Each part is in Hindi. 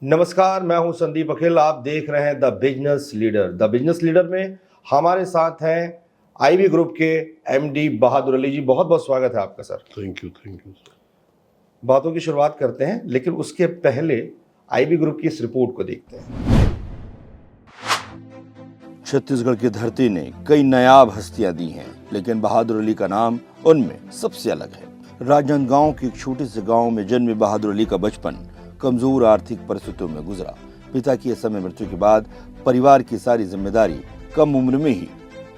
नमस्कार, मैं हूं संदीप अखिल। आप देख रहे हैं the business leader. The business leader में हमारे साथ हैं आईबी ग्रुप के एमडी बहादुर अली जी। बहुत बहुत स्वागत है आपका सर। Thank you sir. बातों की शुरुआत करते हैं, लेकिन उसके पहले आईबी ग्रुप की इस रिपोर्ट को देखते हैं। छत्तीसगढ़ की धरती ने कई नायाब हस्तियां दी हैं, लेकिन बहादुर अली का नाम उनमें सबसे अलग है। राजनांदगांव के एक छोटे से गांव में जन्मे बहादुर अली का बचपन कमजोर आर्थिक परिस्थितियों में गुजरा। पिता की समय मृत्यु के बाद परिवार की सारी जिम्मेदारी कम उम्र में ही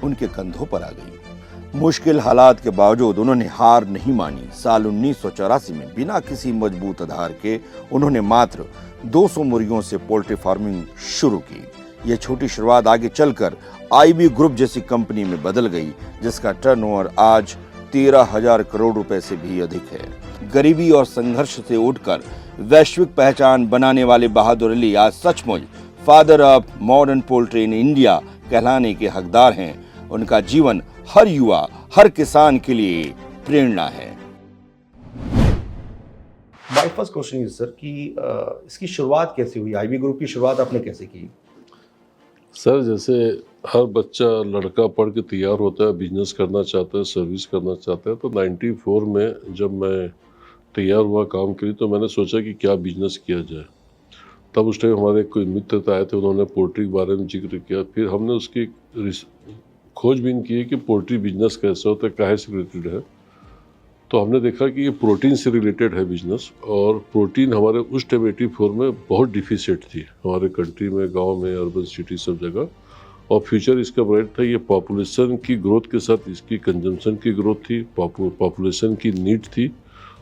उनके कंधों पर आ गई। मुश्किल हालात के बावजूद उन्होंने हार नहीं मानी। साल 1984 में बिना किसी मजबूत आधार के उन्होंने मात्र 200 मुर्गियों से पोल्ट्री फार्मिंग शुरू की। यह छोटी शुरुआत आगे चलकर आईबी ग्रुप जैसी कंपनी में बदल गई, जिसका टर्नओवर आज 13,000 करोड़ रुपए से भी अधिक है। गरीबी और संघर्ष से उठकर वैश्विक पहचान बनाने वाले बहादुर अली आज सचमुच father of modern poultry in India कहलाने के हकदार हैं। उनका जीवन हर युवा, हर किसान के लिए प्रेरणा है। My first question is sir कि इसकी शुरुआत कैसे हुई? आईबी ग्रुप की शुरुआत आपने कैसे की? सर, जैसे हर बच्चा लड़का पढ़ के तैयार होता है, बिजनेस करना चाहता है, सर्विस करना चाहता है, तो 94 में जब मैं तैयार हुआ काम के लिए, तो मैंने सोचा कि क्या बिजनेस किया जाए। तब उस टाइम हमारे कोई मित्र आए थे, उन्होंने पोल्ट्री के बारे में जिक्र किया। फिर हमने उसकी खोजबीन की कि पोल्ट्री बिजनेस कैसे होता है, काहे से रिलेटेड है। तो हमने देखा कि ये प्रोटीन से रिलेटेड है बिजनेस, और प्रोटीन हमारे उस टाइम 84 में बहुत डिफिसिट थी हमारे कंट्री में, गांव में, अर्बन सिटी सब जगह। और फ्यूचर इसका ब्राइट था। ये पॉपुलेशन की ग्रोथ के साथ इसकी कंजम्पशन की ग्रोथ थी, पॉपुलेशन की नीड थी।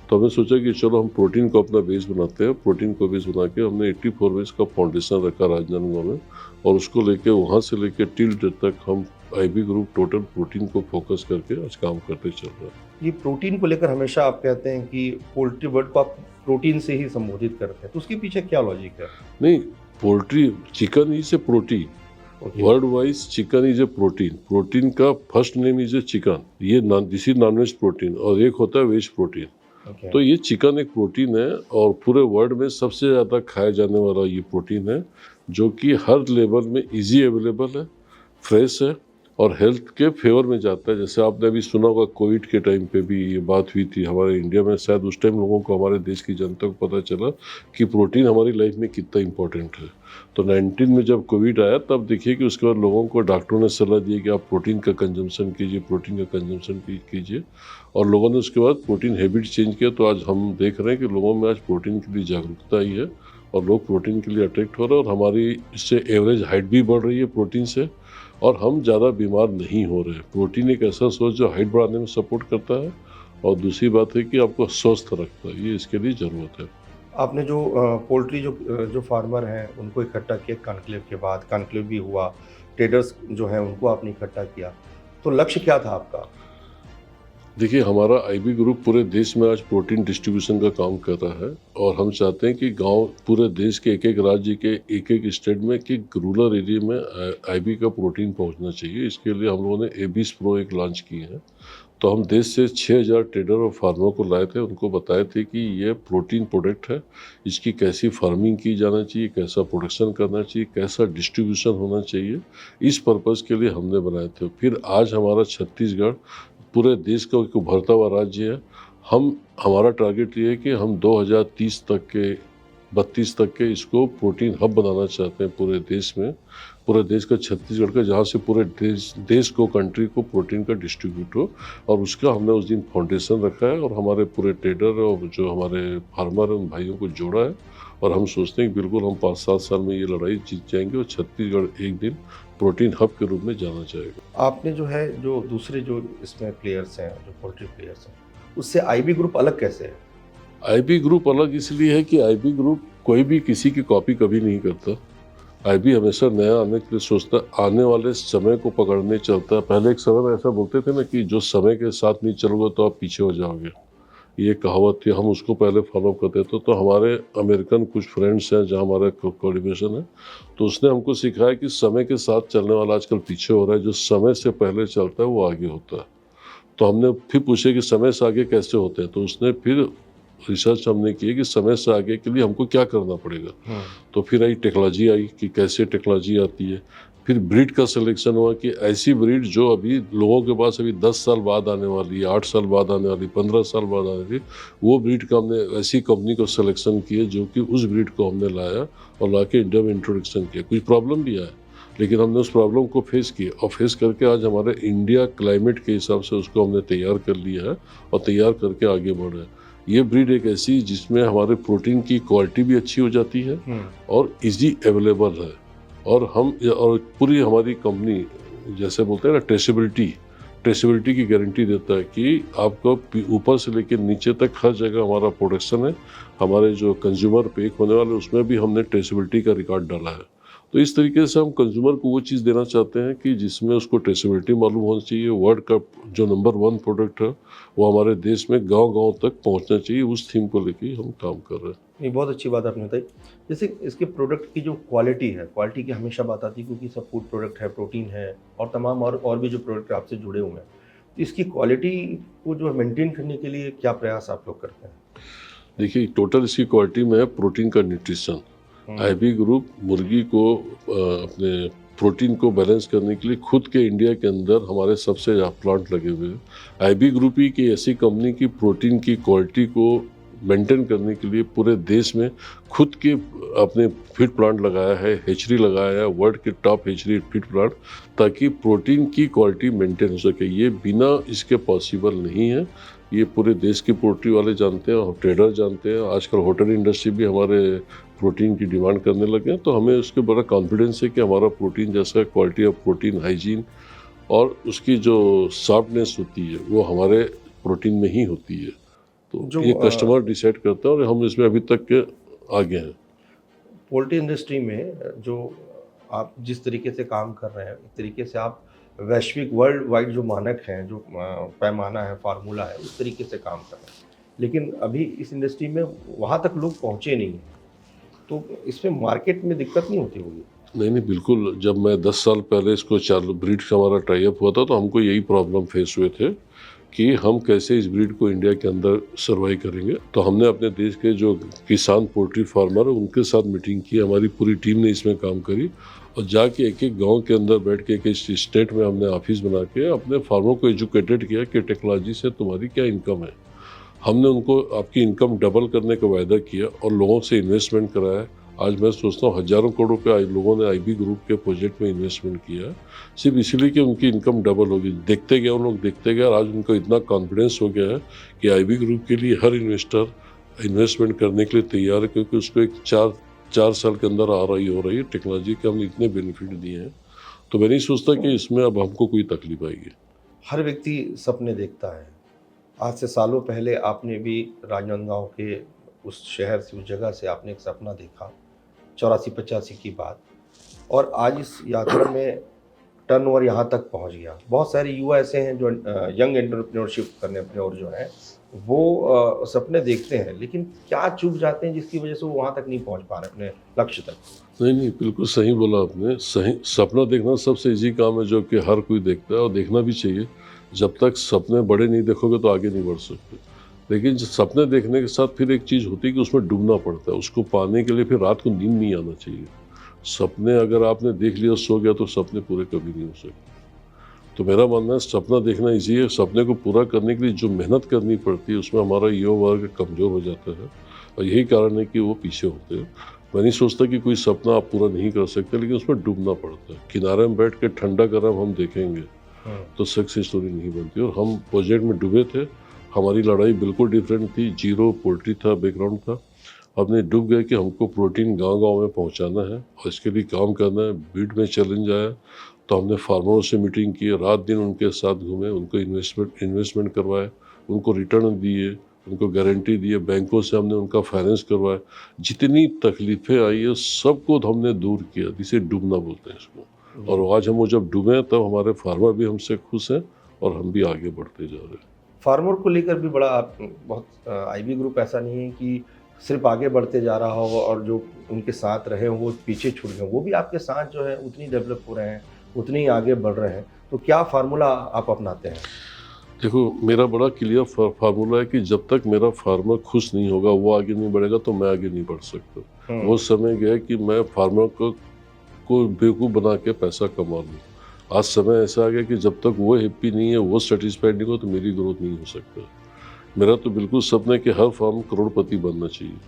तो हमने सोचा कि चलो हम प्रोटीन को अपना बेस बनाते हैं। प्रोटीन को बेस बना के हमने 84 में इसका फाउंडेशन रखा राजनांदगांव में, और उसको लेके वहाँ से लेके टिल डेट तक हम आईबी ग्रुप टोटल प्रोटीन को फोकस करके आज काम करते चल रहा है। ये प्रोटीन को लेकर हमेशा आप कहते हैं कि पोल्ट्री वर्ड को आप प्रोटीन से ही संबोधित करते हैं, तो उसके पीछे क्या लॉजिक है? नहीं, poultry, chicken is a protein. Word wise chicken is a protein. Protein का first name is a chicken. ये this is non veg protein, और एक होता है वेज प्रोटीन। तो ये चिकन एक प्रोटीन है, और पूरे वर्ल्ड में सबसे ज़्यादा खाया जाने वाला ये प्रोटीन है, जो कि हर लेवल में इजी अवेलेबल है, फ्रेश है, और हेल्थ के फेवर में जाता है। जैसे आपने अभी सुना होगा, कोविड के टाइम पे भी ये बात हुई थी हमारे इंडिया में। शायद उस टाइम लोगों को, हमारे देश की जनता को पता चला कि प्रोटीन हमारी लाइफ में कितना इम्पोर्टेंट है। तो 19 में जब कोविड आया, तब देखिए कि उसके बाद लोगों को डॉक्टरों ने सलाह दी कि आप प्रोटीन का कंजम्पशन कीजिए, प्रोटीन का कंजम्पशन कीजिए। और लोगों ने उसके बाद प्रोटीन हैबिट चेंज किया। तो आज हम देख रहे हैं कि लोगों में आज प्रोटीन के लिए जागरूकता आई है, और लोग प्रोटीन के लिए अट्रैक्ट हो रहे हैं, और हमारी इससे एवरेज हाइट भी बढ़ रही है प्रोटीन से, और हम ज़्यादा बीमार नहीं हो रहे। प्रोटीन एक ऐसा सोर्स जो हाइट बढ़ाने में सपोर्ट करता है, और दूसरी बात है कि आपको स्वस्थ रखता है। ये इसके लिए ज़रूरत है। आपने जो पोल्ट्री जो फार्मर हैं उनको इकट्ठा किया कॉन्क्लेव के बाद, कॉन्क्लेव भी हुआ, ट्रेडर्स जो हैं उनको आपने इकट्ठा किया, तो लक्ष्य क्या था आपका? देखिए, हमारा आईबी ग्रुप पूरे देश में आज प्रोटीन डिस्ट्रीब्यूशन का काम कर रहा है, और हम चाहते हैं कि गांव, पूरे देश के एक एक राज्य के एक एक स्टेट में, कि रूरल एरिया में आईबी का प्रोटीन पहुंचना चाहिए। इसके लिए हम लोगों ने एबीस प्रो एक लॉन्च की है। तो हम देश से 6,000 ट्रेडर और फार्मर को लाए थे, उनको बताए थे कि ये प्रोटीन प्रोडक्ट है, इसकी कैसी फार्मिंग की जाना चाहिए, कैसा प्रोडक्शन करना चाहिए, कैसा डिस्ट्रीब्यूशन होना चाहिए। इस पर्पज़ के लिए हमने बनाए थे। फिर आज हमारा छत्तीसगढ़ पूरे देश का एक उभरता हुआ राज्य है। हमारा टारगेट ये है कि हम 2030 तक के, 32 तक के इसको प्रोटीन हब बनाना चाहते हैं पूरे देश में, पूरे देश का, छत्तीसगढ़ का, जहाँ से पूरे देश को, कंट्री को प्रोटीन का डिस्ट्रीब्यूट हो। और उसका हमने उस दिन फाउंडेशन रखा है, और हमारे पूरे ट्रेडर और जो हमारे फार्मर हैं उन भाइयों को जोड़ा है। और हम सोचते हैं कि बिल्कुल हम 5-7 साल में ये लड़ाई जीत जाएंगे, और छत्तीसगढ़ एक दिन प्रोटीन हब के रूप में जाना चाहेगा। आपने जो है, जो दूसरे जो इसमें प्लेयर्स हैं, जो पोल्ट्री प्लेयर्स हैं, उससे आईबी ग्रुप अलग कैसे है? आईबी ग्रुप अलग इसलिए है कि आईबी ग्रुप कोई भी किसी की कॉपी कभी नहीं करता। आईबी हमेशा नया आने के लिए सोचता है, आने वाले समय को पकड़ने चलता है। पहले एक समय में ऐसा बोलते थे ना कि जो समय के साथ नहीं चलोगे तो आप पीछे हो जाओगे, ये कहावत थी। हम उसको पहले फॉलो करते थे। तो हमारे अमेरिकन कुछ फ्रेंड्स हैं जहाँ हमारा कोऑर्डिनेशन है, तो उसने हमको सिखाया कि समय के साथ चलने वाला आजकल पीछे हो रहा है, जो समय से पहले चलता है वो आगे होता है। तो हमने फिर पूछे कि समय से आगे कैसे होते हैं, तो उसने फिर रिसर्च हमने की है कि समय से आगे के लिए हमको क्या करना पड़ेगा। तो फिर आई टेक्नोलॉजी आई कि कैसे टेक्नोलॉजी आती है, फिर ब्रीड का सिलेक्शन हुआ कि ऐसी ब्रीड जो अभी लोगों के पास अभी 10 साल बाद आने वाली है, 8 साल बाद आने वाली, 15 साल बाद आने वाली, वो ब्रीड का हमने ऐसी कंपनी को सिलेक्शन किया जो कि उस ब्रीड को हमने लाया और ला के इंडिया में इंट्रोडक्शन किया। कुछ प्रॉब्लम भी आया, लेकिन हमने उस प्रॉब्लम को फेस किया और फेस करके आज हमारे इंडिया क्लाइमेट के हिसाब से उसको हमने तैयार कर लिया है और तैयार करके आगे बढ़ रहे हैं। ये ब्रीड एक ऐसी जिसमें हमारे प्रोटीन की क्वालिटी भी अच्छी हो जाती है और इजी अवेलेबल है, और पूरी हमारी कंपनी जैसे बोलते हैं ना ट्रेसेबिलिटी की गारंटी देता है कि आपको ऊपर से लेकर नीचे तक हर जगह हमारा प्रोडक्शन है। हमारे जो कंज्यूमर पैक होने वाले उसमें भी हमने ट्रेसेबिलिटी का रिकॉर्ड डाला है। तो इस तरीके से हम कंज्यूमर को वो चीज़ देना चाहते हैं कि जिसमें उसको ट्रेसेबिलिटी मालूम होना चाहिए। वर्ल्ड का जो नंबर 1 प्रोडक्ट है वो हमारे देश में गांव-गांव तक पहुंचना चाहिए। उस थीम को लेके हम काम कर रहे हैं। ये बहुत अच्छी बात आपने बताई। जैसे इसके प्रोडक्ट की जो क्वालिटी है, क्वालिटी की हमेशा बात आती है क्योंकि सब फूड प्रोडक्ट है, प्रोटीन है और तमाम और भी जो प्रोडक्ट आपसे जुड़े हुए हैं। तो इसकी क्वालिटी को जो मेंटेन करने के लिए क्या प्रयास आप लोग करते हैं? देखिए, टोटल इसकी क्वालिटी में है प्रोटीन का न्यूट्रिशन। आईबी ग्रुप मुर्गी को अपने प्रोटीन को बैलेंस करने के लिए खुद के इंडिया के अंदर हमारे सबसे प्लांट लगे हुए हैं। आईबी ग्रुप ही की ऐसी कंपनी की प्रोटीन की क्वालिटी को मेंटेन करने के लिए पूरे देश में खुद के अपने फीड प्लांट लगाया है, हेचरी लगाया है, वर्ल्ड के टॉप हेचरी फीड प्लांट, ताकि प्रोटीन की क्वालिटी मेंटेन हो सके। ये बिना इसके पॉसिबल नहीं है। ये पूरे देश के पोल्ट्री वाले जानते हैं और ट्रेडर जानते हैं। आजकल होटल इंडस्ट्री भी हमारे प्रोटीन की डिमांड करने लगे हैं। तो हमें उसके बड़ा कॉन्फिडेंस है कि हमारा प्रोटीन जैसा क्वालिटी ऑफ प्रोटीन, हाइजीन और उसकी जो सॉफ्टनेस होती है वो हमारे प्रोटीन में ही होती है। तो ये कस्टमर डिसाइड करता है और हम इसमें अभी तक के आगे हैं। पोल्ट्री इंडस्ट्री में जो आप जिस तरीके से काम कर रहे हैं, एक तरीके से आप वैश्विक वर्ल्ड वाइड जो मानक हैं, जो पैमाना है, फार्मूला है, उस तरीके से काम कर रहे हैं। लेकिन अभी इस इंडस्ट्री में वहाँ तक लोग पहुँचे नहीं हैं, तो इसमें मार्केट में दिक्कत नहीं होती होगी? नहीं, बिल्कुल। जब मैं 10 साल पहले इसको चालू ब्रीड का हमारा टाई अप हुआ था तो हमको यही प्रॉब्लम फेस हुए थे कि हम कैसे इस ब्रीड को इंडिया के अंदर सर्वाइव करेंगे। तो हमने अपने देश के जो किसान पोल्ट्री फार्मर है उनके साथ मीटिंग की। हमारी पूरी टीम ने इसमें काम करी और जाके एक एक गांव के अंदर बैठ के एक स्टेट में हमने ऑफिस बना के अपने फार्मर को एजुकेटेड किया कि टेक्नोलॉजी से तुम्हारी क्या इनकम है। हमने उनको आपकी इनकम डबल करने का वायदा किया और लोगों से इन्वेस्टमेंट कराया। आज मैं सोचता हूँ हज़ारों करोड़ रुपये लोगों ने आईबी ग्रुप के प्रोजेक्ट में इन्वेस्टमेंट किया है, सिर्फ इसलिए कि उनकी इनकम डबल होगी। देखते गए उन लोग देखते गए और आज उनको इतना कॉन्फिडेंस हो गया है कि आईबी ग्रुप के लिए हर इन्वेस्टर इन्वेस्टमेंट करने के लिए तैयार है, क्योंकि उसको एक चार साल के अंदर हो रही है टेक्नोलॉजी के हमने इतने बेनिफिट दिए हैं। तो मैं नहीं सोचता कि इसमें अब हमको कोई तकलीफ आएगी। हर व्यक्ति सपने देखता है। आज से सालों पहले आपने भी राजनांदगांव के उस शहर से, उस जगह से आपने एक सपना देखा, 84-85 की बात, और आज इस यात्रा में टर्नओवर यहाँ तक पहुँच गया। बहुत सारे युवा ऐसे हैं जो यंग एंटरप्रेन्योरशिप करने अपने और जो है वो सपने देखते हैं, लेकिन क्या चूक जाते हैं जिसकी वजह से वो वहाँ तक नहीं पहुँच पा रहे अपने लक्ष्य तक? नहीं, बिल्कुल सही बोला आपने। सही सपना देखना सबसे इजी काम है जो कि हर कोई देखता है और देखना भी चाहिए। जब तक सपने बड़े नहीं देखोगे तो आगे नहीं बढ़ सकते। लेकिन सपने देखने के साथ फिर एक चीज़ होती है कि उसमें डूबना पड़ता है। उसको पाने के लिए फिर रात को नींद नहीं आना चाहिए। सपने अगर आपने देख लिया, सो गया, तो सपने पूरे कभी नहीं हो सकते। तो मेरा मानना है सपना देखना ईजी है। सपने को पूरा करने के लिए जो मेहनत करनी पड़ती है उसमें हमारा युवा वर्ग कमज़ोर हो जाता है और यही कारण है कि वो पीछे होते हैं। मैं नहीं सोचता कि कोई सपना आप पूरा नहीं कर सकते, लेकिन उसमें डूबना पड़ता है। किनारे में बैठ के ठंडा गरम हम देखेंगे तो सक्सेस स्टोरी नहीं बनती। और हम प्रोजेक्ट में डूबे थे। हमारी लड़ाई बिल्कुल डिफरेंट थी। जीरो पोल्ट्री था, बैकग्राउंड था। हमने डूब गए कि हमको प्रोटीन गांव-गांव में पहुंचाना है और इसके लिए काम करना है। बीड में चैलेंज आया तो हमने फार्मरों से मीटिंग की, रात दिन उनके साथ घूमे, उनको इन्वेस्टमेंट करवाए, उनको रिटर्न दिए, उनको गारंटी दिए, बैंकों से हमने उनका फाइनेंस करवाया। जितनी तकलीफ़ें आई है सबको हमने दूर किया, जिसे डूबना बोलते हैं इसको। और आज हम वो जब डूबे तब हमारे फार्मर भी हमसे खुश हैं और हम भी आगे बढ़ते जा रहे हैं। फार्मर को लेकर भी बड़ा बहुत आईबी ग्रुप ऐसा नहीं है कि सिर्फ आगे बढ़ते जा रहा हो और जो उनके साथ रहे हो वो पीछे छूट गए, वो भी आपके साथ जो है उतनी डेवलप हो रहे हैं, उतनी ही आगे बढ़ रहे हैं। तो क्या फार्मूला आप अपनाते हैं? देखो मेरा बड़ा क्लियर फार्मूला है कि जब तक मेरा फार्मर खुश नहीं होगा, वो आगे नहीं बढ़ेगा, तो मैं आगे नहीं बढ़ सकता। वो समय गया कि मैं फार्मर को बेवकूफ़ बना के पैसा कमा लूँ। आज समय ऐसा आ गया कि जब तक वो हैप्पी नहीं है, वो सेटिस्फाइड नहीं हो, तो मेरी ग्रोथ नहीं हो सकता। मेरा तो बिल्कुल सपना है कि हर फार्म करोड़पति बनना चाहिए।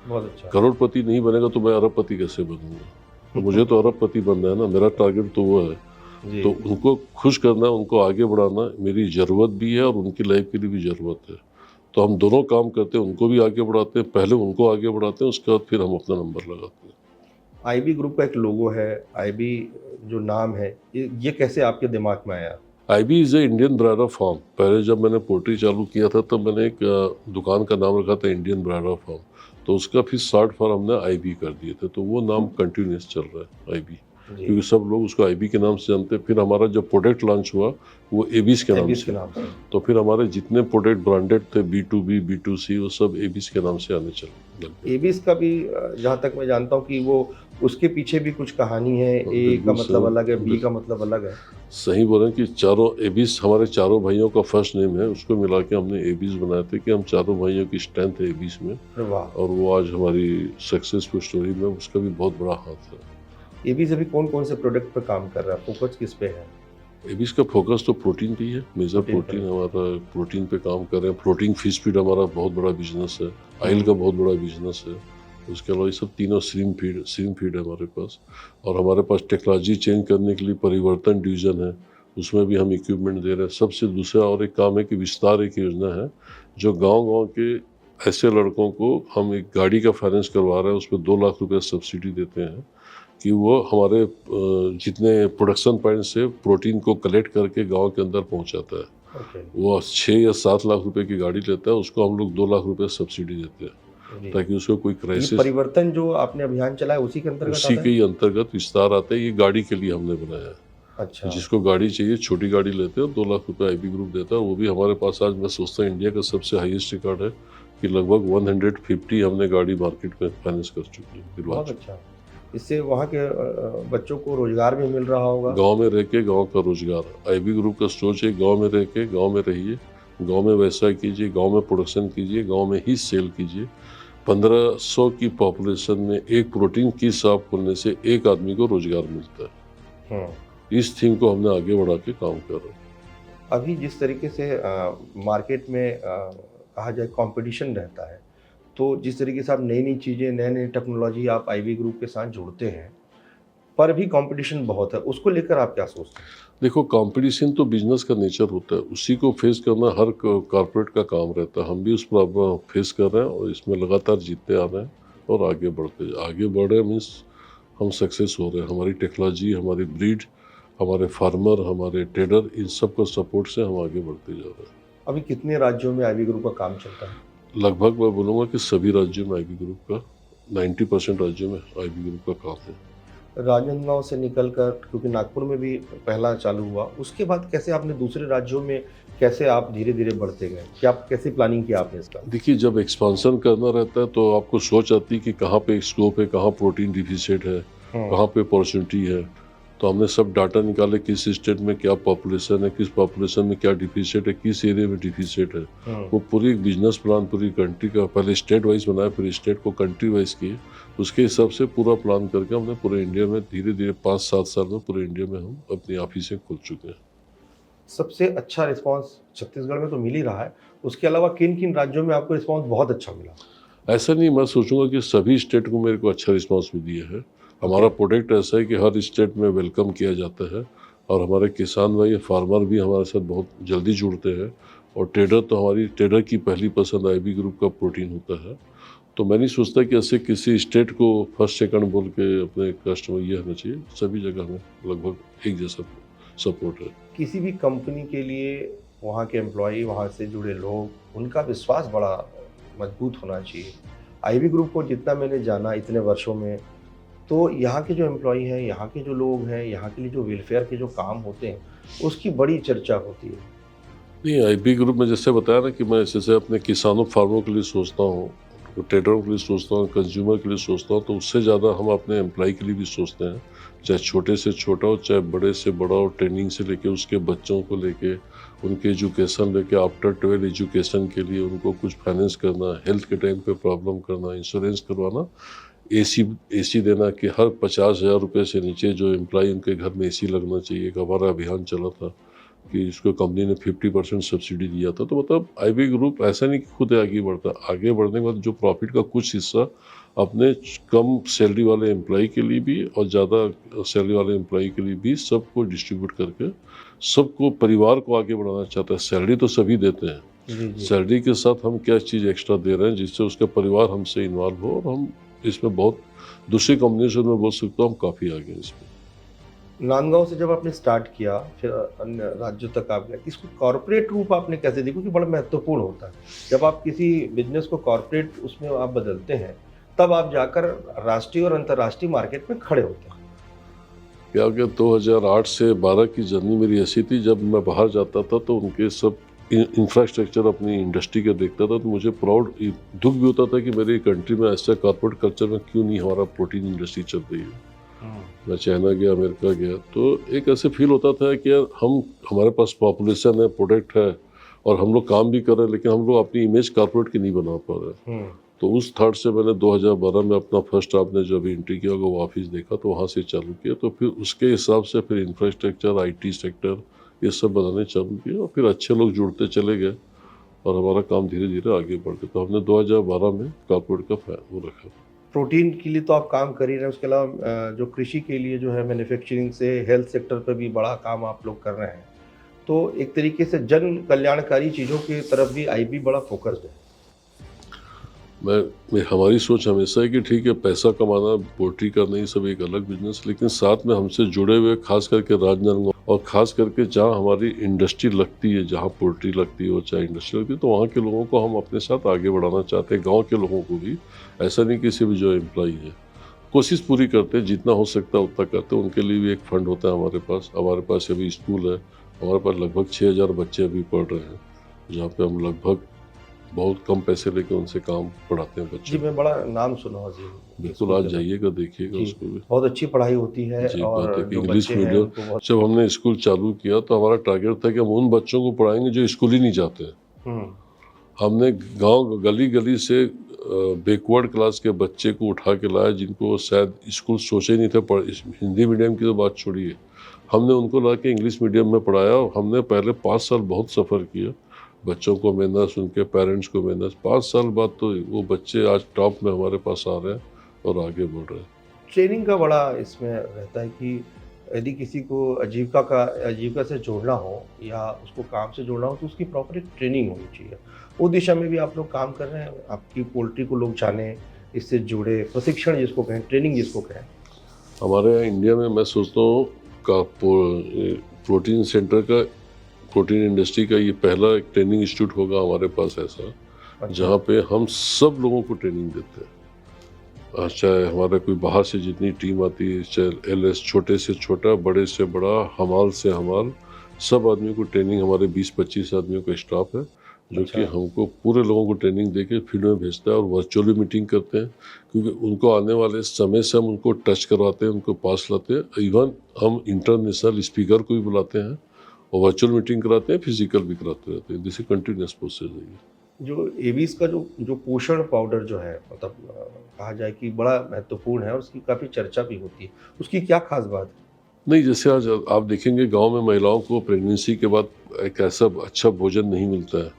बहुत अच्छा। करोड़पति नहीं बनेगा तो मैं अरबपति कैसे बनूंगा? तो मुझे तो अरबपति बनना है ना, मेरा टारगेट तो वो है। जी। तो उनको खुश करना, उनको आगे बढ़ाना मेरी ज़रूरत भी है और उनकी लाइफ के लिए भी ज़रूरत है। तो हम दोनों काम करते हैं, उनको भी आगे बढ़ाते हैं, पहले उनको आगे बढ़ाते हैं, उसके बाद फिर हम अपना नंबर लगाते हैं। आईबी ग्रुप का एक लोगो है, आईबी जो नाम है, ये कैसे आपके दिमाग में आया? IB is a Indian breeder farm. पहले जब मैंने पोल्ट्री चालू किया था तब मैंने एक दुकान का नाम रखा था इंडियन ब्रायडर फार्म। तो उसका फिर शॉर्ट फॉर्म हमने आईबी कर दिए थे, तो वो नाम कंटिन्यूस चल रहा है आईबी, जी। क्योंकि सब लोग उसको आईबी के नाम से जानते हैं। फिर हमारा जब प्रोडक्ट लॉन्च हुआ वो एबीस के नाम एबीस से, के नाम से। तो फिर हमारे जितने प्रोडक्ट ब्रांडेड थे B2B B2C वो सब एबीस के नाम से आने चले लग गए। एबीस का भी जहाँ तक मैं जानता हूँ कि वो उसके पीछे भी कुछ कहानी है। ए का बिल्कुल मतलब सही, अलग है, बी का मतलब अलग है। सही बोले कि चारों एबीस हमारे चारों भाइयों का फर्स्ट नेम है, उसको मिला के हमने एबीस बनाए थे कि हम चारों भाइयों की स्ट्रेंथ है एबीस में, वाह। और वो आज हमारी सक्सेसफुल स्टोरी में उसका भी बहुत बड़ा हाथ है। एबीस अभी कौन कौन से प्रोडक्ट पे काम कर रहा है, फोकस किस पे है? एबीस का फोकस तो प्रोटीन पे ही है, मेजर प्रोटीन पे। प्रोटीन हमारा प्रोटीन पे काम कर रहे हैं। प्रोटीन फिश फीड हमारा बहुत बड़ा बिजनेस है, ऑयल का बहुत बड़ा बिजनेस है। उसके अलावा ये सब तीनों स्ट्रीम फीड है हमारे पास। और हमारे पास टेक्नोलॉजी चेंज करने के लिए परिवर्तन डिवीज़न है, उसमें भी हम इक्विपमेंट दे रहे हैं। सबसे दूसरा और एक काम है कि विस्तार एक योजना है, जो गांव-गांव के ऐसे लड़कों को हम एक गाड़ी का फाइनेंस करवा रहे हैं, उसमें 2 लाख रुपए सब्सिडी देते हैं कि वो हमारे जितने प्रोडक्शन पॉइंट से प्रोटीन को कलेक्ट करके गांव के अंदर पहुंचाता है। ओके। वो 6 या 7 लाख रुपए की गाड़ी लेता है, उसको हम लोग 2 लाख रुपए सब्सिडी देते हैं, जी। ताकि उसको कोई ये क्राइसिस, परिवर्तन जो आपने अभियान चलाया उसी के अंतर्गत उसी आता के है? ही अंतर्गत विस्तार आता है। ये गाड़ी के लिए हमने बनाया है। अच्छा। जिसको गाड़ी चाहिए छोटी गाड़ी लेते हैं, 2 लाख रुपए आईबी ग्रुप देता है। वो भी हमारे पास आज मैं सोचता हूँ इंडिया का सबसे हाईएस्ट रिकॉर्ड है कि लगभग 150 हमने गाड़ी मार्केट में फाइनेंस कर चुके हैं। बहुत अच्छा। इससे वहाँ के बच्चों को रोजगार भी मिल रहा होगा। गांव में रह के गांव का रोजगार, आईबी ग्रुप का सोच है गांव में रह के गांव में रहिए, गांव में व्यवसाय कीजिए, गांव में प्रोडक्शन कीजिए, गांव में ही सेल कीजिए। 1500 की पॉपुलेशन में एक प्रोटीन की शॉप खोलने से एक आदमी को रोजगार मिलता है। इस थीम को हमने आगे बढ़ा के काम कर रहे हैं। अभी जिस तरीके से मार्केट में कहा जाए कंपटीशन रहता है, तो जिस तरीके से आप नई नई चीज़ें, नए नई टेक्नोलॉजी आप आईबी ग्रुप के साथ जोड़ते हैं, पर भी कंपटीशन बहुत है, उसको लेकर आप क्या सोचते हैं? देखो कंपटीशन तो बिजनेस का नेचर होता है, उसी को फेस करना हर कॉर्पोरेट का काम रहता है। हम भी उस प्रॉब्लम फेस कर रहे हैं और इसमें लगातार जीतते आ रहे हैं और आगे बढ़ रहे हैं। मीन्स हम सक्सेस हो रहे हैं। हमारी टेक्नोलॉजी, हमारी ब्रीड, हमारे फार्मर, हमारे ट्रेडर, इन सब का सपोर्ट से हम आगे बढ़ते जा रहे हैं। अभी कितने राज्यों में आईबी ग्रुप का काम चलता है? लगभग मैं बोलूँगा कि सभी राज्यों में आईबी ग्रुप का 90% राज्यों में आईबी ग्रुप का काम है। राजनांदगांव से निकलकर, क्योंकि नागपुर में भी पहला चालू हुआ, उसके बाद कैसे आपने दूसरे राज्यों में, कैसे आप धीरे धीरे बढ़ते गए, क्या कैसी प्लानिंग किया आपने इसका? देखिए जब एक्सपांसन करना रहता है तो आपको सोच आती है कि कहाँ पे स्कोप है, कहाँ प्रोटीन डिफिशिएंट है, कहाँ पे अपॉर्चुनिटी है। तो हमने सब डाटा निकाले, किस स्टेट में क्या पॉपुलेशन है, किस पॉपुलेशन में क्या डिफिशिएंट है, किस एरिया में डिफिशिएंट है। वो पूरी एक बिजनेस प्लान पूरी कंट्री का पहले स्टेट वाइज बनाया, फिर स्टेट को कंट्री वाइज किए। उसके हिसाब से पूरा प्लान करके हमने पूरे इंडिया में धीरे धीरे 5-7 साल में पूरे इंडिया में हम अपनी ऑफिसें खोल चुके हैं। सबसे अच्छा रिस्पांस छत्तीसगढ़ में तो मिल ही रहा है, उसके अलावा किन किन राज्यों में आपको रिस्पांस बहुत अच्छा मिला? ऐसा नहीं, मैं सोचूंगा कि सभी स्टेट को मेरे को अच्छा रिस्पांस भी दिया है। हमारा प्रोडक्ट ऐसा है कि हर स्टेट में वेलकम किया जाता है और हमारे किसान भाई, फार्मर भी हमारे साथ बहुत जल्दी जुड़ते हैं। और ट्रेडर तो हमारी ट्रेडर की पहली पसंद आईबी ग्रुप का प्रोटीन होता है। तो मैं नहीं सोचता कि ऐसे किसी स्टेट को फर्स्ट सेकंड बोल के अपने कस्टमर ये होना चाहिए। सभी जगह में लगभग एक जैसा सपोर्ट है। किसी भी कंपनी के लिए वहाँ के एम्प्लॉई, वहाँ से जुड़े लोग, उनका विश्वास बड़ा मजबूत होना चाहिए। आईबी ग्रुप को जितना मैंने जाना इतने वर्षों में, तो यहाँ के जो एम्प्लॉई हैं, यहाँ के जो लोग हैं, यहाँ के लिए जो वेलफेयर के जो काम होते हैं, उसकी बड़ी चर्चा होती है। नहीं, आईबी ग्रुप में जैसे बताया ना कि मैं जैसे अपने किसानों, फार्मरों के लिए सोचता हूँ, ट्रेडरों के लिए सोचता हूँ, कंज्यूमर के लिए सोचता हूँ, तो उससे ज़्यादा हम अपने एम्प्लॉय के लिए भी सोचते हैं। चाहे छोटे से छोटा हो, चाहे बड़े से बड़ा हो, ट्रेनिंग से लेके उसके बच्चों को लेके उनके एजुकेशन लेके आफ्टर 12 एजुकेशन के लिए उनको कुछ फाइनेंस करना, हेल्थ के टाइम पे प्रॉब्लम करना, इंश्योरेंस करवाना, एसी देना कि हर 50,000 रुपये से नीचे जो एम्प्लॉय उनके घर में एसी लगना चाहिए। एक हमारा अभियान चला था कि इसको कंपनी ने 50% सब्सिडी दिया था। तो मतलब आईबी ग्रुप ऐसा नहीं कि खुद आगे बढ़ता, आगे बढ़ने के बाद जो प्रॉफिट का कुछ हिस्सा अपने कम सैलरी वाले एम्प्लॉय के लिए भी और ज़्यादा सैलरी वाले एम्प्लॉय के लिए भी सबको डिस्ट्रीब्यूट करके सबको, परिवार को आगे बढ़ाना चाहता है। सैलरी तो सभी देते हैं, जी जी। सैलरी के साथ हम क्या चीज़ एक्स्ट्रा दे रहे हैं जिससे उसका परिवार हमसे इन्वॉल्व हो, और हम इसमें बहुत, दूसरी कंपनी से मैं बोल सकता हूँ हम काफ़ी आगे हैं इसमें। नांदगांव से जब आपने स्टार्ट किया, फिर अन्य राज्यों तक आप गए, इसको कॉर्पोरेट रूप आपने कैसे देखा? क्योंकि बड़ा महत्वपूर्ण होता है जब आप किसी बिजनेस को कॉर्पोरेट उसमें आप बदलते हैं, तब आप जाकर राष्ट्रीय और अंतर्राष्ट्रीय मार्केट में खड़े होते हैं। क्या कि 2008 से 12 की जर्नी मेरी ऐसी थी, जब मैं बाहर जाता था तो उनके सब इंफ्रास्ट्रक्चर अपनी इंडस्ट्री का देखता था तो मुझे प्राउड, दुख भी होता था कि मेरी कंट्री में ऐसा कॉर्पोरेट कल्चर में क्यों नहीं हमारा प्रोटीन इंडस्ट्री चल रही है। मैं चाइना गया, अमेरिका गया, तो एक ऐसे फील होता था कि यार हमारे पास पॉपुलेशन है, प्रोडक्ट है और हम लोग काम भी कर रहे हैं, लेकिन हम लोग अपनी इमेज कॉर्पोरेट की नहीं बना पा रहे। तो उस थॉट से मैंने 2012 में अपना फर्स्ट आपने जब एंट्री किया वो ऑफिस देखा, तो वहाँ से चालू किया। तो फिर उसके हिसाब से फिर इंफ्रास्ट्रक्चर, आईटी सेक्टर ये सब बनाने चालू किए और फिर अच्छे लोग जुड़ते चले गए और हमारा काम धीरे धीरे आगे बढ़ गया। तो हमने 2012 में कॉर्पोरेट का वो रखा। प्रोटीन के लिए तो आप काम कर ही रहे हैं, उसके अलावा जो कृषि के लिए जो है मैन्युफैक्चरिंग से हेल्थ सेक्टर पर भी बड़ा काम आप लोग कर रहे हैं। तो एक तरीके से जन कल्याणकारी चीज़ों की तरफ भी आईबी बड़ा फोकस्ड है। हमारी सोच हमेशा है कि ठीक है, पैसा कमाना, पोल्ट्री करना, ये सब एक अलग बिजनेस, लेकिन साथ में हमसे जुड़े हुए खास करके राजनांदगांव और खास करके जहाँ हमारी इंडस्ट्री लगती है, जहाँ पोल्ट्री लगती है और चाहे इंडस्ट्री लगती है, तो वहाँ के लोगों को हम अपने साथ आगे बढ़ाना चाहते हैं। गाँव के लोगों को भी, ऐसा नहीं किसी भी जो एम्प्लॉई है, कोशिश पूरी करते हैं, जितना हो सकता है उतना करते हैं। उनके लिए भी एक फंड होता है हमारे पास अभी स्कूल है, हमारे पास लगभग 6,000 बच्चे अभी पढ़ रहे हैं, जहाँ पे हम लगभग बहुत कम पैसे लेके उनसे काम पढ़ाते हैं बच्चे। जी, मैं बड़ा नाम सुना हूँ जी। बिल्कुल, आज जाइएगा, देखिएगा उसको भी। बहुत अच्छी पढ़ाई होती है जी, और बात है कि जो इंग्लिश बच्चे हैं मीडियम, उनको बहुत। जब हमने स्कूल चालू किया तो हमारा टारगेट था कि हम उन बच्चों को पढ़ाएंगे जो स्कूल ही नहीं जाते हैं। हमने गांव गली गली से बैकवर्ड क्लास के बच्चे को उठा के लाया, जिनको शायद स्कूल सोचे नहीं थे हिंदी मीडियम की तो बात छोड़िए, हमने उनको ला के इंग्लिश मीडियम में पढ़ाया। और हमने पहले 5 साल बहुत सफ़र किया, बच्चों को मेहनत, उनके पेरेंट्स को मेहनत। 5 साल बाद तो वो बच्चे आज टॉप में हमारे पास आ रहे हैं और आगे बढ़ रहे हैं। ट्रेनिंग का बड़ा इसमें रहता है कि यदि किसी को आजीविका से जोड़ना हो या उसको काम से जोड़ना हो तो उसकी प्रॉपर एक ट्रेनिंग होनी चाहिए। वो दिशा में भी आप लोग काम कर रहे हैं, आपकी पोल्ट्री को लोग जाने, इससे जुड़े, प्रशिक्षण जिसको कहें, ट्रेनिंग जिसको कहें। हमारे यहाँ इंडिया में मैं सोचता हूँ का प्रोटीन सेंटर का, प्रोटीन इंडस्ट्री का ये पहला एक ट्रेनिंग इंस्टीट्यूट होगा हमारे पास ऐसा, जहाँ पे हम सब लोगों को ट्रेनिंग देते हैं। चाहे हमारा कोई बाहर से जितनी टीम आती है, चाहे एलएस छोटे से छोटा, बड़े से बड़ा, हमाल से हमाल, सब आदमियों को ट्रेनिंग, हमारे 20-25 आदमियों का स्टाफ है जो कि हमको पूरे लोगों को ट्रेनिंग देके फील्ड में भेजता है और वर्चुअली मीटिंग करते हैं, क्योंकि उनको आने वाले समय से हम उनको टच करवाते हैं, उनको पास लाते हैं। इवन हम इंटरनेशनल स्पीकर को भी बुलाते हैं और वर्चुअल मीटिंग कराते हैं, फिजिकल भी कराते रहते हैं। दिस इज कंटिन्यूस प्रोसेस है। जो एवीज का जो पोषण पाउडर जो है, मतलब कहा जाए कि बड़ा महत्वपूर्ण है और उसकी काफ़ी चर्चा भी होती है, उसकी क्या खास बात है? नहीं, जैसे आज आप देखेंगे गांव में महिलाओं को प्रेगनेंसी के बाद एक ऐसा अच्छा भोजन नहीं मिलता है,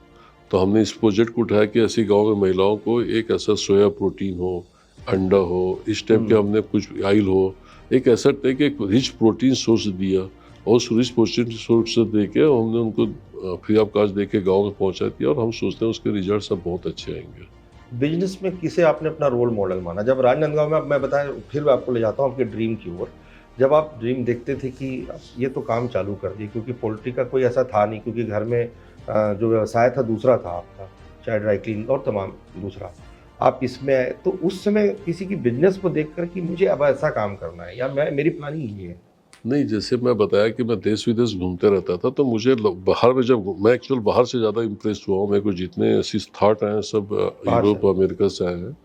तो हमने इस प्रोजेक्ट को उठाया कि ऐसी गांव में महिलाओं को एक ऐसा सोया प्रोटीन हो, अंडा हो, इस टाइप के हमने कुछ ऑयल हो, एक ऐसा टाइप एक रिच प्रोटीन सोर्स दिया और उस रिच प्रोटीन सोर्स से दे के हमने उनको फ्री ऑफ कॉस्ट दे के गाँव में पहुँचा दिया और हम सोचते हैं उसके रिजल्ट सब बहुत अच्छे आएंगे। बिजनेस में किसे आपने अपना रोल मॉडल माना? जब राजनांदगांव में, मैं बताया, फिर मैं आपको ले जाता हूँ आपके ड्रीम की ओर। जब आप ड्रीम देखते थे कि ये तो काम चालू कर दिए, क्योंकि पोल्ट्री का कोई ऐसा था नहीं, क्योंकि घर में जो व्यवसाय था दूसरा था आपका, चाहे ड्राई क्लीन और तमाम दूसरा, आप इसमें आए, तो उस समय किसी की बिजनेस को देखकर कि मुझे अब ऐसा काम करना है या मेरी प्लानिंग ये है? नहीं, जैसे मैं बताया कि मैं देश विदेश घूमते रहता था, तो मुझे बाहर में जब मैं एक्चुअल बाहर से ज़्यादा इम्प्रेस हुआ हूँ। मेरे को जितने ऐसी थाट आए हैं सब यूरोप अमेरिका से आए हैं।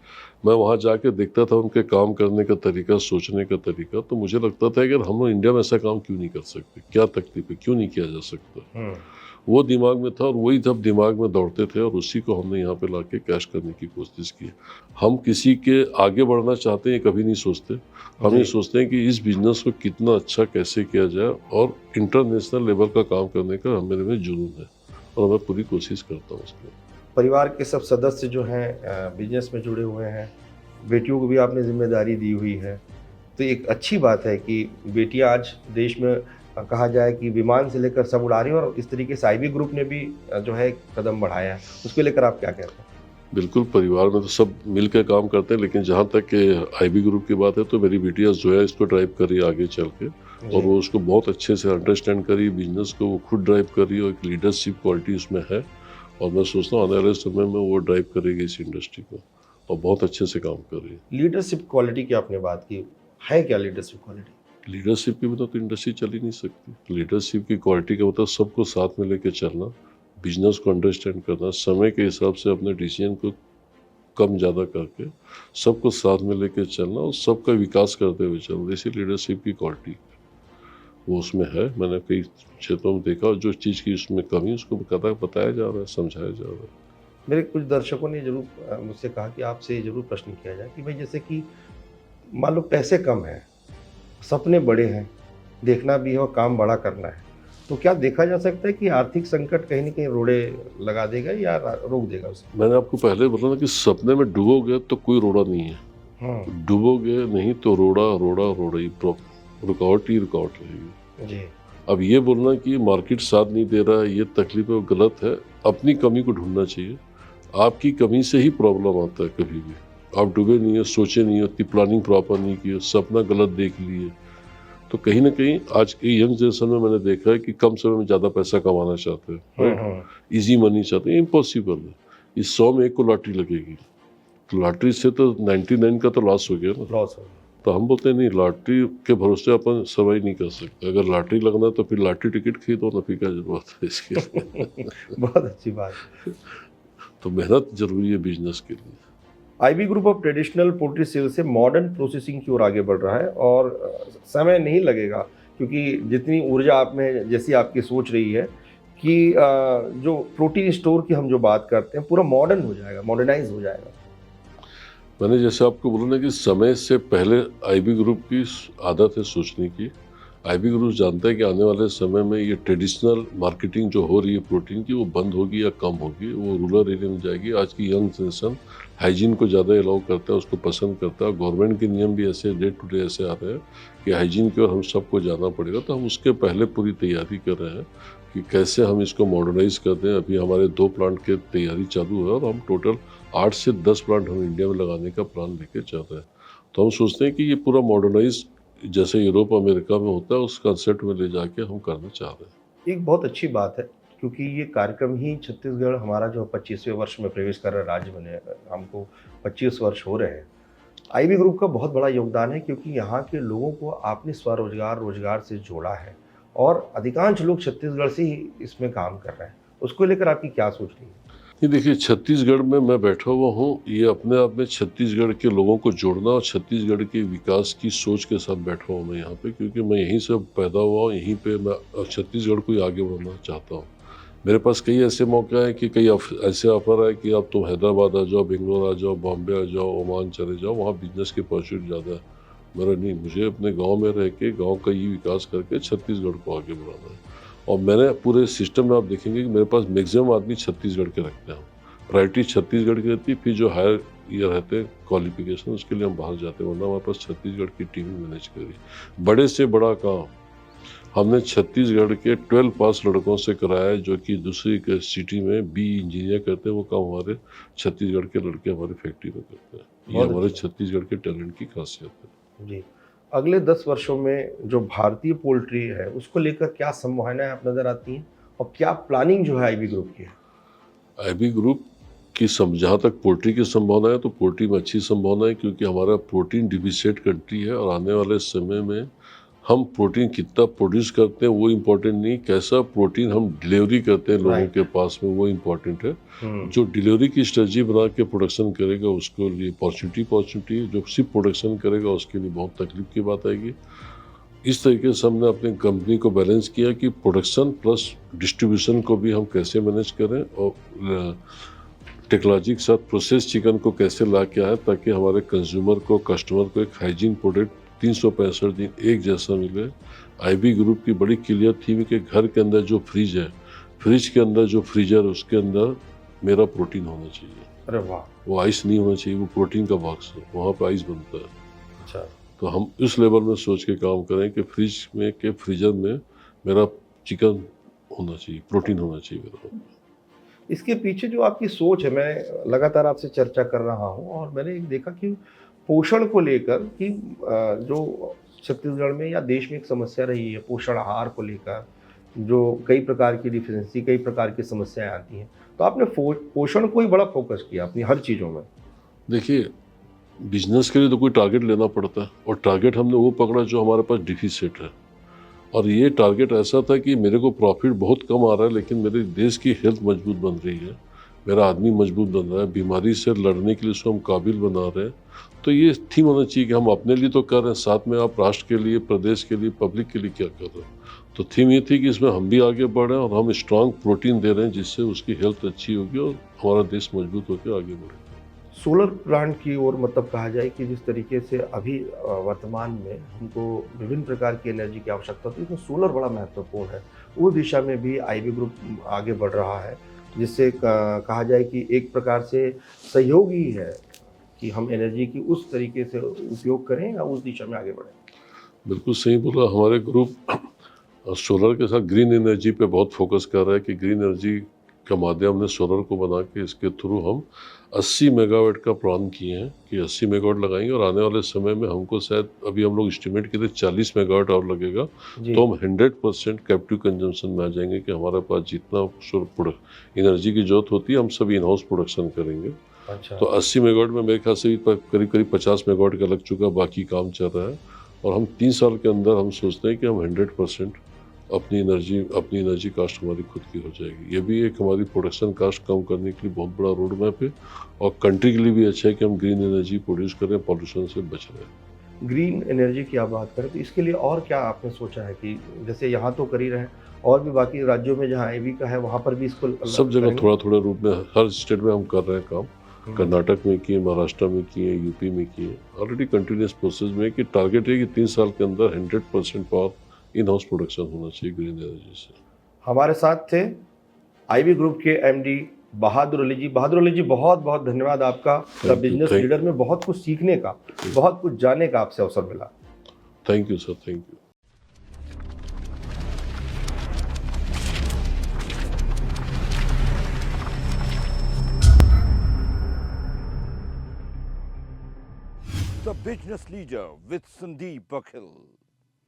मैं वहाँ जाके देखता था उनके काम करने का तरीका, सोचने का तरीका, तो मुझे लगता था कि हम लोग इंडिया में ऐसा काम क्यों नहीं कर सकते, क्या तकलीफ है, क्यों नहीं किया जा सकता। वो दिमाग में था और वही तब दिमाग में दौड़ते थे और उसी को हमने यहाँ पे लाके कैश करने की कोशिश की। हम किसी के आगे बढ़ना चाहते हैं कभी नहीं सोचते, हम ये जी। सोचते हैं कि इस बिजनेस को कितना अच्छा कैसे किया जाए और इंटरनेशनल लेवल का काम करने का मेरे में जुनून है और मैं पूरी कोशिश करता हूँ उसमें। परिवार के सब सदस्य जो हैं बिजनेस में जुड़े हुए हैं, बेटियों को भी आपने जिम्मेदारी दी हुई है, तो एक अच्छी बात है कि बेटियां आज देश में कहा जाए कि विमान से लेकर सब उड़ा रही हैं, और इस तरीके से आईबी ग्रुप ने भी जो है एक कदम बढ़ाया है, उसको लेकर आप क्या कहते हैं? बिल्कुल, परिवार में तो सब मिलकर काम करते हैं, लेकिन जहाँ तक कि आईबी ग्रुप की बात है तो मेरी बेटियाँ जोया इसको ड्राइव कर रही है आगे चल के, और वो उसको बहुत अच्छे से अंडरस्टैंड करी, बिजनेस को वो खुद ड्राइव कर रही है और एक लीडरशिप क्वालिटी उसमें है, और मैं सोचता हूँ आने वाले समय में वो ड्राइव करेगी इस इंडस्ट्री को और बहुत अच्छे से काम कर रही है। लीडरशिप क्वालिटी की आपने बात की, है क्या लीडरशिप क्वालिटी? लीडरशिप के बिना तो इंडस्ट्री चल ही नहीं सकती। लीडरशिप की क्वालिटी का मतलब सबको साथ में लेके चलना, बिजनेस को अंडरस्टैंड करना, समय के हिसाब से अपने डिसीजन को कम ज़्यादा करके सबको साथ में लेके चलना और सबका विकास करते हुए चलना, इसी लीडरशिप की क्वालिटी वो उसमें है। मैंने कई क्षेत्रों में देखा और जो चीज़ की उसमें कमी उसको बताया जा रहा है, समझाया जा रहा है। मेरे कुछ दर्शकों ने जरूर मुझसे कहा कि आपसे जरूर प्रश्न किया जाए कि भाई जैसे कि मान लो पैसे कम हैं, सपने बड़े हैं, देखना भी है और काम बड़ा करना है, तो क्या देखा जा सकता है कि आर्थिक संकट कहीं ना कहीं रोड़े लगा देगा या रोक देगा उसे? मैंने आपको पहले बोला ना कि सपने में डूबोगे तो कोई रोड़ा नहीं है, डूबोगे नहीं तो रोड़ा ही रुकावट रहेगी। जी। अब ये बोलना कि मार्केट साथ नहीं दे रहा है, ये तकलीफ है, वो गलत है। अपनी कमी को ढूंढना चाहिए। आपकी कमी से ही प्रॉब्लम आता है। कभी भी आप डूबे नहीं हो, सोचे नहीं हो, इतनी प्लानिंग प्रॉपर नहीं की हो, सपना गलत देख लिए, तो कहीं ना कहीं आज के यंग जनरेशन में मैंने देखा है कि कम समय में ज़्यादा पैसा कमाना चाहते हैं, इजी मनी चाहते हैं। इम्पॉसिबल है। इस 100 में एक को लॉटरी लगेगी, तो लॉटरी से तो 99 का तो लॉस हो गया ना। लॉस हो। तो हम बोलते हैं नहीं, लॉटरी के भरोसे अपन सर्वाइव नहीं कर सकते। अगर लॉटरी लगना है तो फिर लॉटरी टिकट खरीदो ना, फिर क्या जरूरत है इसकी। बहुत अच्छी बात है। तो मेहनत जरूरी है बिजनेस के लिए। आईबी ग्रुप अब ट्रेडिशनल पोल्ट्री सेल से मॉडर्न प्रोसेसिंग की ओर आगे बढ़ रहा है, और समय नहीं लगेगा, क्योंकि जितनी ऊर्जा आप में, जैसी आपकी सोच रही है कि जो प्रोटीन स्टोर की हम जो बात करते हैं पूरा मॉडर्न हो जाएगा, मॉडर्नाइज हो जाएगा। मैंने जैसे आपको बोला ना कि समय से पहले आईबी ग्रुप की आदत है सोचने की। आईबी ग्रुप जानता है कि आने वाले समय में ये ट्रेडिशनल मार्केटिंग जो हो रही है प्रोटीन की, वो बंद होगी या कम होगी, वो रूरल एरिया में जाएगी। आज की यंग जनरेशन हाइजीन को ज़्यादा अलाउ करता है, उसको पसंद करता है। गवर्नमेंट के नियम भी ऐसे डे टू डे ऐसे आ रहे हैं कि हाइजीन की ओर हम सबको जाना पड़ेगा। तो हम उसके पहले पूरी तैयारी कर रहे हैं कि कैसे हम इसको मॉडर्नाइज करते हैं। अभी हमारे 2 प्लांट की तैयारी चालू है और हम टोटल 8 से 10 प्लांट हम इंडिया में लगाने का प्लान लेके चल रहे हैं। तो हम सोचते हैं कि ये पूरा मॉडर्नाइज जैसे यूरोप अमेरिका में होता है उस कंसेप्ट में ले जाके हम करना चाह रहे हैं। एक बहुत अच्छी बात है, क्योंकि ये कार्यक्रम ही छत्तीसगढ़ हमारा जो 25वें वर्ष में प्रवेश कर रहा है, राज्य बने हमको 25 वर्ष हो रहे हैं। आईबी ग्रुप का बहुत बड़ा योगदान है, क्योंकि यहाँ के लोगों को आपने स्वरोजगार रोजगार से जोड़ा है, और अधिकांश लोग छत्तीसगढ़ से ही इसमें काम कर रहे हैं। उसको लेकर आपकी क्या सोच रही है? ये देखिए, छत्तीसगढ़ में मैं बैठा हुआ हूँ, ये अपने आप में छत्तीसगढ़ के लोगों को जोड़ना और छत्तीसगढ़ के विकास की सोच के साथ बैठा हूँ मैं यहाँ पे, क्योंकि मैं यहीं से पैदा हुआ हूँ, यहीं पे मैं छत्तीसगढ़ को ही आगे बढ़ाना चाहता हूँ। मेरे पास कई ऐसे मौके हैं कि कई ऐसे ऑफर है कि अब तुम हैदराबाद आ जाओ, बेंगलोर आ जाओ, बॉम्बे आ जाओ, ओमान चले जाओ, वहाँ बिजनेस की अपॉर्चुनिटी ज़्यादा है। मेरा नहीं, मुझे अपने गाँव में रह के गाँव का ही विकास करके छत्तीसगढ़ को आगे बढ़ाना है। और मैंने पूरे सिस्टम में आप देखेंगे कि मेरे पास मैक्सिमम आदमी छत्तीसगढ़ के रखते हैं। प्रायोरिटी छत्तीसगढ़ की रहती है, फिर जो हायर ये रहते हैं क्वालिफिकेशन उसके लिए हम बाहर जाते हैं, वरना हमारे पास छत्तीसगढ़ की टीम मैनेज करी। बड़े से बड़ा काम हमने छत्तीसगढ़ के 12 पास लड़कों से कराया है, जो कि दूसरी सिटी में बी इंजीनियर करते हैं। वो काम हमारे छत्तीसगढ़ के लड़के हमारी फैक्ट्री में करते हैं। ये हमारे छत्तीसगढ़ के टैलेंट की खासियत है। जी। अगले 10 वर्षों में जो भारतीय पोल्ट्री है उसको लेकर क्या संभावनाएं आप नजर आती हैं, और क्या प्लानिंग जो है आईबी ग्रुप की है? आईबी ग्रुप की जहाँ तक पोल्ट्री की संभावना है, तो पोल्ट्री में अच्छी संभावना है, क्योंकि हमारा प्रोटीन डिफिशिएंट कंट्री है, और आने वाले समय में हम प्रोटीन कितना प्रोड्यूस करते हैं वो इम्पोर्टेंट नहीं, कैसा प्रोटीन हम डिलीवरी करते हैं लोगों के पास में, वो इम्पोर्टेंट है। जो डिलीवरी की स्ट्रेटजी बना के प्रोडक्शन करेगा उसके लिए अपॉर्चुनिटी, जो सिर्फ प्रोडक्शन करेगा उसके लिए बहुत तकलीफ की बात आएगी। इस तरीके से हमने अपनी कंपनी को बैलेंस किया कि प्रोडक्शन प्लस डिस्ट्रीब्यूशन को भी हम कैसे मैनेज करें और टेक्नोलॉजी के साथ प्रोसेस चिकन को कैसे ला के आए ताकि हमारे कंज्यूमर को कस्टमर को एक हाइजीन प्रोडक्ट 365 दिन एक जैसा मिले। आईबी ग्रुप की बड़ी क्लियर थी कि घर के अंदर जो फ्रिज है, फ्रिज के अंदर जो फ्रीजर, उसके अंदर मेरा प्रोटीन होना चाहिए। अरे वाह। वो आइस नहीं होना चाहिए, वो प्रोटीन का बॉक्स है, वहाँ पर आइस बनता है। अच्छा। तो हम इस लेवल में सोच के काम करें कि फ्रिज में के फ्रीजर में मेरा चिकन होना चाहिए, प्रोटीन होना चाहिए मेरा। इसके पीछे जो आपकी सोच है, मैं लगातार आपसे चर्चा कर रहा हूँ और मैंने देखा कि पोषण को लेकर कि जो छत्तीसगढ़ में या देश में एक समस्या रही है पोषण आहार को लेकर, जो कई प्रकार की डिफिशियंसी, कई प्रकार की समस्याएं आती हैं, तो आपने पोषण को ही बड़ा फोकस किया अपनी हर चीज़ों में। देखिए, बिजनेस के लिए तो कोई टारगेट लेना पड़ता है और टारगेट हमने वो पकड़ा जो हमारे पास डिफिसिट है। और ये टारगेट ऐसा था कि मेरे को प्रॉफिट बहुत कम आ रहा है लेकिन मेरे देश की हेल्थ मजबूत बन रही है, मेरा आदमी मजबूत बन रहा है, बीमारी से लड़ने के लिए उसको हम काबिल बना रहे हैं। तो ये थीम होना चाहिए कि हम अपने लिए तो कर रहे हैं, साथ में आप राष्ट्र के लिए, प्रदेश के लिए, पब्लिक के लिए क्या कर रहे हैं। तो थीम ये थी कि इसमें हम भी आगे बढ़ रहे हैं और हम स्ट्रांग प्रोटीन दे रहे हैं जिससे उसकी हेल्थ अच्छी होगी और हमारा देश मजबूत होकर आगे बढ़ेगा। सोलर प्लांट की ओर मतलब कहा जाए कि जिस तरीके से अभी वर्तमान में हमको विभिन्न प्रकार की एनर्जी की आवश्यकता होती है, तो सोलर बड़ा महत्वपूर्ण है। उस दिशा में भी आईबी ग्रुप आगे बढ़ रहा है, जिससे कहा जाए कि एक प्रकार से सहयोग ही है कि हम एनर्जी की उस तरीके से उपयोग करें या उस दिशा में आगे बढ़ें। बिल्कुल सही बोला। हमारे ग्रुप सोलर के साथ ग्रीन एनर्जी पे बहुत फोकस कर रहा है कि ग्रीन एनर्जी का माध्यम हमने सोलर को बना के इसके थ्रू हम 80 मेगावाट का प्लान किए हैं कि 80 मेगावाट लगाएंगे और आने वाले समय में हमको शायद अभी हम लोग एस्टिमेट किए थे 40 मेगावाट और लगेगा, तो हम 100% कैप्टिव कंजम्पशन में आ जाएंगे कि हमारे पास जितना एनर्जी की जरूरत होती है हम सब इन हाउस प्रोडक्शन करेंगे। अच्छा। तो 80 मेगावाट में मेरे ख्याल से करीब करीब 50 मेगावाट का लग चुका, बाकी काम चल रहा है और हम 3 साल के अंदर हम सोचते हैं कि हम 100% अपनी एनर्जी कास्ट हमारी खुद की हो जाएगी। ये भी एक हमारी प्रोडक्शन कास्ट कम करने के लिए बहुत बड़ा रोड मैप है और कंट्री के लिए भी अच्छा है कि हम ग्रीन एनर्जी प्रोड्यूस करें, पॉल्यूशन से बच रहे हैं। ग्रीन एनर्जी की आप बात करें तो इसके लिए और क्या आपने सोचा है कि जैसे यहाँ तो कर ही रहे हैं और भी बाकी राज्यों में जहाँ आईबी का है वहाँ पर भी इसको सब जगह थोड़ा थोड़ा रूप में हर स्टेट में हम कर रहे हैं काम। कर्नाटक में किए, महाराष्ट्र में किए, यूपी में किए, ऑलरेडी कंटिन्यूस प्रोसेस में कि टारगेट है कि 3 साल के अंदर 100% पावर इन हाउस प्रोडक्शन होना चाहिए ग्रीन एनर्जी से। हमारे साथ थे आईबी ग्रुप के एमडी बहादुर अली जी। बहादुर अली जी, बहुत बहुत धन्यवाद आपका। द बिजनेस लीडर में बहुत कुछ सीखने का, बहुत कुछ जानने का आपसे अवसर मिला। Thank you sir, thank you. The Business Leader with Sandeep Bakhil.